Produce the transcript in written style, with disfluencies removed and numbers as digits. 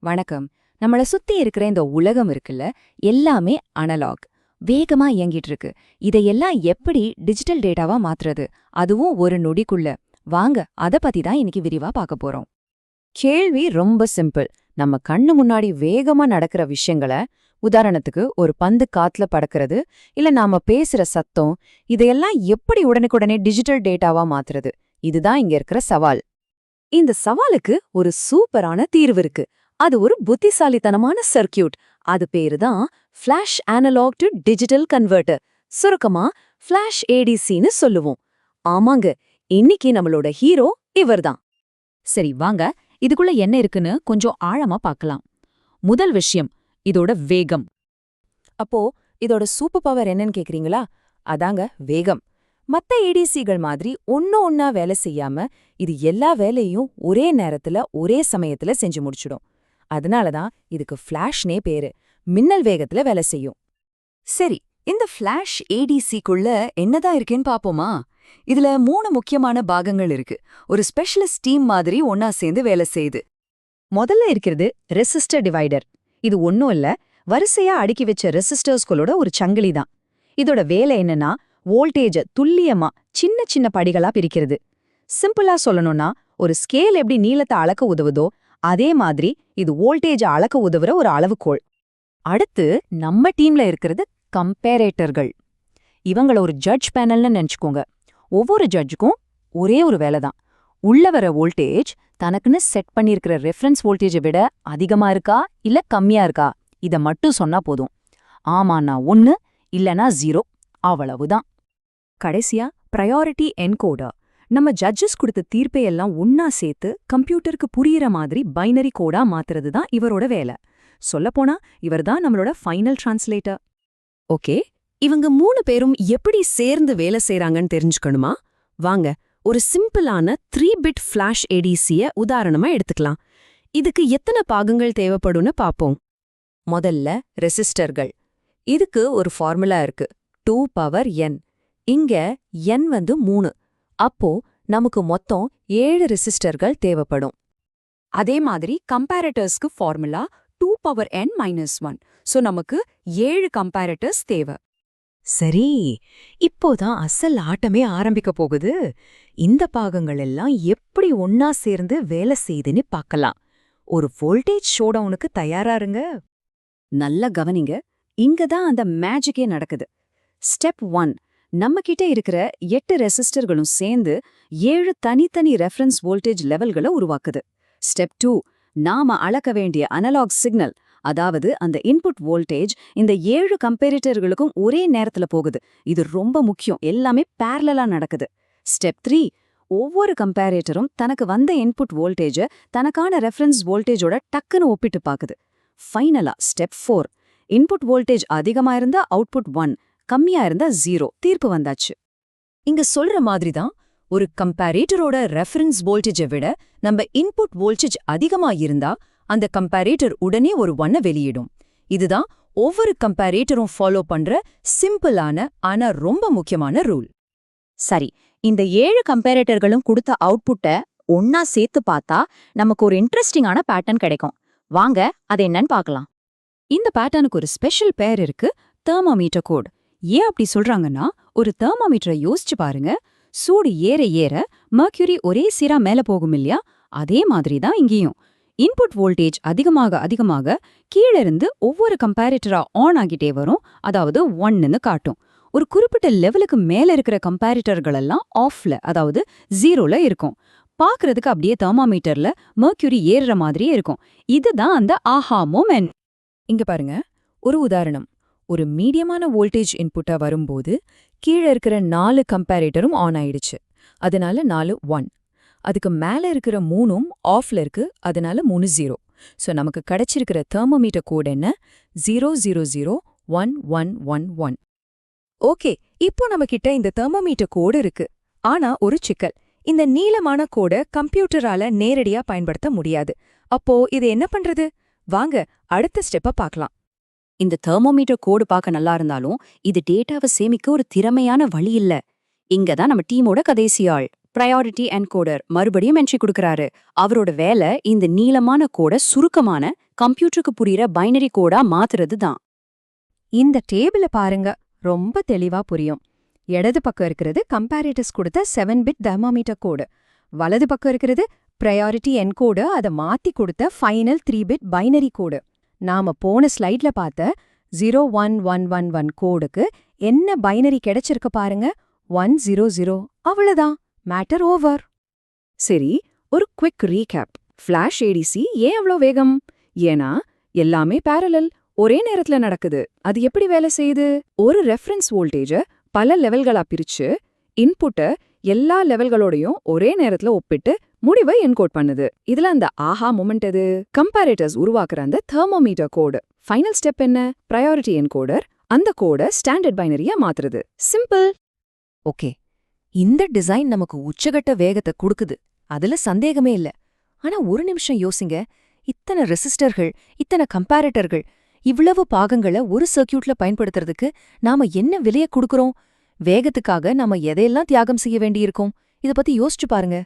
வணக்கம். நம்மள சுத்தி இருக்கிற இந்த உலகம் இருக்குல்ல, எல்லாமே அனலாக். வேகமா இயங்கிட்டு இருக்கு. இதையெல்லாம் எப்படி டிஜிட்டல் டேட்டாவா மாத்துறது? அதுவும் ஒரு நொடிக்குள்ள. வாங்க, அத பத்தி தான் இன்னைக்கு விரிவா பார்க்க போறோம். கேள்வி ரொம்ப சிம்பிள். நம்ம கண்ணு முன்னாடி வேகமா நடக்கிற விஷயங்கள, உதாரணத்துக்கு ஒரு பந்து காத்துல பறக்கிறது, இல்ல நாம பேசுற சத்தம், இதையெல்லாம் எப்படி உடனுக்குடனே டிஜிட்டல் டேட்டாவா மாத்துறது? இதுதான் இங்க இருக்கிற சவால். இந்த சவாலுக்கு ஒரு சூப்பரான தீர்வு இருக்கு. அது ஒரு புத்திசாலித்தனமான சர்க்கியூட். அது பேரு தான் flash analog to digital converter. சுருக்கமா ஃபிளாஷ் ஏடிசின்னு சொல்லுவோம். ஆமாங்க, இன்னைக்கு நம்மளோட ஹீரோ இவர்தான். சரி, வாங்க இதுக்குள்ள என்ன இருக்குன்னு கொஞ்சம் ஆழமா பார்க்கலாம். முதல் விஷயம், இதோட வேகம். அப்போ இதோட சூப்பர் பவர் என்னன்னு கேக்குறீங்களா? அதாங்க வேகம். மத்த ஏடிசிகள் மாதிரி ஒன்னா வேலை செய்யாம இது எல்லா வேலையும் ஒரே நேரத்துல ஒரே சமயத்துல செஞ்சு முடிச்சிடும். அதனாலதான் இதுக்கு ஃபிளாஷ்னே பேரு. மின்னல் வேகத்துல வேலை செய்யும். சரி, இந்த ஃபிளாஷ் ஏடிசிக்குள்ள என்னதான் இருக்குன்னு பாப்போமா? இதுல 3 முக்கியமான பாகங்கள் இருக்கு. ஒரு ஸ்பெஷலிஸ்ட் டீம் மாதிரி ஒன்னா சேர்ந்து வேலை செய்யுது. முதல்ல இருக்கிறது ரெசிஸ்டர் டிவைடர். இது ஒன்னும் இல்ல, வரிசையா அடுக்கி வச்ச ரெசிஸ்டர்ஸ்களோட ஒரு சங்கிலி தான். இதோட வேலை என்னன்னா, வோல்டேஜ துல்லியமா சின்ன சின்ன படிகளா பிரிக்கிறது. சிம்பிளா சொல்லணும்னா, ஒரு ஸ்கேல் எப்படி நீளத்தை அளக்க உதவுதோ அதே மாதிரி இது வோல்டேஜ அளக்க உதவுற ஒரு அளவுகோல். அடுத்து நம்ம டீம்ல இருக்கிறது கம்பேரேட்டர்கள். இவங்கள ஒரு ஜட்ஜ் பேனல்னு நினைச்சுக்கோங்க. ஒவ்வொரு ஜட்ஜுக்கும் ஒரே ஒரு வேலை தான். உள்ள வர வோல்டேஜ் தனக்குன்னு செட் பண்ணியிருக்கிற ரெஃபரன்ஸ் வோல்டேஜை விட அதிகமா இருக்கா இல்ல கம்மியா இருக்கா, இத மட்டும் சொன்னா போதும். ஆமானா 1, இல்லனா 0, அவ்வளவுதான். கடைசியா ப்ரையாரிட்டி என்கோடர். நம்ம ஜட்ஜஸ் கொடுத்த தீர்ப்பையெல்லாம் ஒன்னா சேர்த்து கம்ப்யூட்டருக்கு புரியிற மாதிரி பைனரி கோடா மாத்துறது தான் இவரோட வேலை. சொல்லப்போனா இவர்தான் நம்மளோட ஃபைனல் டிரான்ஸ்லேட்டர். ஓகே, இவங்க 3 பேரும் எப்படி சேர்ந்து வேலை செய்றாங்கன்னு தெரிஞ்சுக்கணுமா? வாங்க, ஒரு சிம்பிளான 3-பிட் ஃபிளாஷ் ஏடிசிய உதாரணமா எடுத்துக்கலாம். இதுக்கு எத்தனை பாகங்கள் தேவைப்படும்னு பாப்போம். முதல்ல ரெசிஸ்டர்கள். இதுக்கு ஒரு ஃபார்முலா இருக்கு, 2n. இங்க n 3. அப்போ நமக்கு மொத்தம் 7 ரெசிஸ்டர்கள் தேவைப்படும். அதே மாதிரி கம்பேரட்டர்ஸ்க்கு ஃபார்முலா 2n-1. சோ நமக்கு 7 கம்பேரட்டர்ஸ் தேவை. சரி, இப்போதான் அசல் ஆட்டமே ஆரம்பிக்க போகுது. இந்த பாகங்கள் எல்லாம் எப்படி ஒன்னா சேர்ந்து வேலை செய்யுதுன்னு பார்க்கலாம். ஒரு வோல்டேஜ் ஷோடவுனுக்கு தயாராருங்க. நல்ல கவனிங்க, இங்க தான் அந்த மேஜிக்கே நடக்குது. ஸ்டெப் 1, நம்ம கிட்ட இருக்கிற 8 ரெசிஸ்டர்களும் சேர்ந்து 7 தனித்தனி ரெஃபரன்ஸ் வோல்டேஜ் லெவல்களை உருவாக்குது. ஸ்டெப் 2, நாம அளக்க வேண்டிய அனலாக் சிக்னல், அதாவது அந்த இன்புட் வோல்டேஜ் இந்த 7 கம்பேரிட்டர்களுக்கும் ஒரே நேரத்துல போகுது. இது ரொம்ப முக்கியம், எல்லாமே பேரலலா நடக்குது. ஸ்டெப் 3, ஒவ்வொரு கம்பேரேட்டரும் தனக்கு வந்த இன்புட் வோல்டேஜ தனக்கான ரெஃபரன்ஸ் வோல்டேஜோட டக்குன்னு ஒப்பிட்டு பாக்குது. ஃபைனலா ஸ்டெப் 4, இன்புட் வோல்டேஜ் அதிகமா இருந்தா அவுட்புட் 1, கம்மியா இருந்தா 0, தீர்ப்பு வந்தாச்சு. இங்க சொல்ற மாதிரி தான், ஒரு கம்பேரேட்டரோட ரெஃபரன்ஸ் வோல்டேஜை விட நம்ம இன்புட் வோல்டேஜ் அதிகமா இருந்தா அந்த கம்பேரேட்டர் உடனே ஒரு 1 வெளியிடும். இதுதான் ஒவ்வொரு கம்பேரேட்டரும் ஃபாலோ பண்ற சிம்பிளான ஆனா ரொம்ப முக்கியமான ரூல். சரி, இந்த 7 கம்பேரேட்டர்களும் கொடுத்த அவுட்புட்டை ஒன்னா சேர்த்து பார்த்தா நமக்கு ஒரு இன்ட்ரெஸ்டிங்கான பேட்டர்ன் கிடைக்கும். வாங்க, அது என்னன்னு பார்க்கலாம். இந்த பேட்டர்னுக்கு ஒரு ஸ்பெஷல் பேர் இருக்கு, தெர்மோமீட்டர் கோட். ஏன் அப்படி சொல்றாங்கன்னா, ஒரு தெர்மோமீட்டரை யோசிச்சு பாருங்க. சூடு ஏற ஏற மர்க்யூரி ஒரே சீரா மேல போகும் இல்லையா? அதே மாதிரி தான் இங்கேயும். இன்புட் வோல்டேஜ் அதிகமாக அதிகமாக கீழ இருந்து ஒவ்வொரு கம்பேரிட்டரா ஆன் ஆகிட்டே வரும், அதாவது 1ன்னு காட்டும். ஒரு குறிப்பிட்ட லெவலுக்கு மேல இருக்கிற கம்பேரிட்டர்கள் எல்லாம் ஆஃப்ல, அதாவது 0ல இருக்கும். பாக்குறதுக்கு அப்படியே தெர்மோமீட்டர்ல மர்க்யூரி ஏறுற மாதிரியே இருக்கும். இதுதான் அந்த ஆஹா மொமெண்ட். இங்க பாருங்க, ஒரு உதாரணம். ஒரு மீடியமான வோல்டேஜ் இன்புட்டா வரும்போது கீழே இருக்கிற 4 கம்பேரேட்டரும் ஆன் ஆயிடுச்சு, அதனால 4 1. அதுக்கு மேல இருக்கிற 3ம் ஆஃப்ல இருக்கு, அதனால 3 0. சோ நமக்கு கிடைச்சிருக்கிற தெர்மோமீட்டர் கோட் என்ன? 0001111. ஓகே, இப்போ நம்ம கிட்ட இந்த தெர்மோமீட்டர் கோடு இருக்கு. ஆனா ஒரு சிக்கல், இந்த நீளமான கோட கம்ப்யூட்டரால நேரடியா பயன்படுத்த முடியாது. அப்போ இது என்ன பண்றது? வாங்க அடுத்த ஸ்டெப்ப பார்க்கலாம். இந்த தெர்மோமீட்டர் கோடு பார்க்க நல்லா இருந்தாலும் இது டேட்டாவை சேமிக்க ஒரு திறமையான வழி இல்ல. இங்கதான் நம்ம டீமோட கடைசி ஆள், ப்ரையாரிட்டி என்கோடர், மறுபடியும் என்ட்ரி கொடுக்கறாரு. அவரோட வேலை இந்த நீளமான கோட சுருக்கமான கம்ப்யூட்டருக்கு புரியுற பைனரி கோடா மாத்துறது தான். இந்த டேபிள பாருங்க, ரொம்ப தெளிவா புரியும். இடது பக்கம் இருக்கிறது கம்பேரேட்டர்ஸ் கொடுத்த 7-பிட் தெர்மாமீட்டர் கோடு. வலது பக்கம் இருக்கிறது ப்ரையாரிட்டி என்கோடு, அதை மாத்தி கொடுத்த ஃபைனல் 3-பிட் பைனரி கோடு. நாம போன ஸ்லைட்ல பார்த்த 01111 கோடுக்கு என்ன பைனரி கிடைச்சிருக்கு பாருங்க, 100. அவ்வளவுதான், மேட்டர் ஓவர். சரி, ஒரு குவிக் ரீகேப். ஃபிளாஷ் ஏடிசி ஏன் அவ்வளோ வேகம்? ஏன்னா எல்லாமே பேரலல், ஒரே நேரத்துல நடக்குது. அது எப்படி வேலை செய்யுது? ஒரு ரெஃபரன்ஸ் வோல்டேஜ பல லெவல்களா பிரிச்சு இன்புட்ட எல்லா லெவல்களோடையும் ஒரே நேரத்துல ஒப்பிட்டு முடிவை என்கோட் பண்ணுது. இதுல அந்த ஆஹா மொமெண்ட் எது? கம்பேரேட்டர்ஸ் உருவாக்குற அந்த தெர்மோமீட்டர் கோடு. ஃபைனல் ஸ்டெப் என்ன? ப்ரையாரிட்டி என்கோடர் அந்த கோட ஸ்டாண்டர்ட் பைனரியா மாத்துறது. சிம்பிள். ஓகே, இந்த டிசைன் நமக்கு உச்சகட்ட வேகத்தை கொடுக்குது, அதுல சந்தேகமே இல்ல. ஆனா ஒரு நிமிஷம் யோசிங்க, இத்தனை ரெசிஸ்டர்கள், இத்தனை கம்பேரேட்டர்கள், இவ்வளவு பாகங்களை ஒரு சர்க்கியூட்ல பயன்படுத்துறதுக்கு நாம என்ன விலைய கொடுக்கறோம்? வேகத்துக்காக நாம எதையெல்லாம் தியாகம் செய்ய வேண்டியிருக்கோம்? இத பத்தி யோசிச்சு பாருங்க.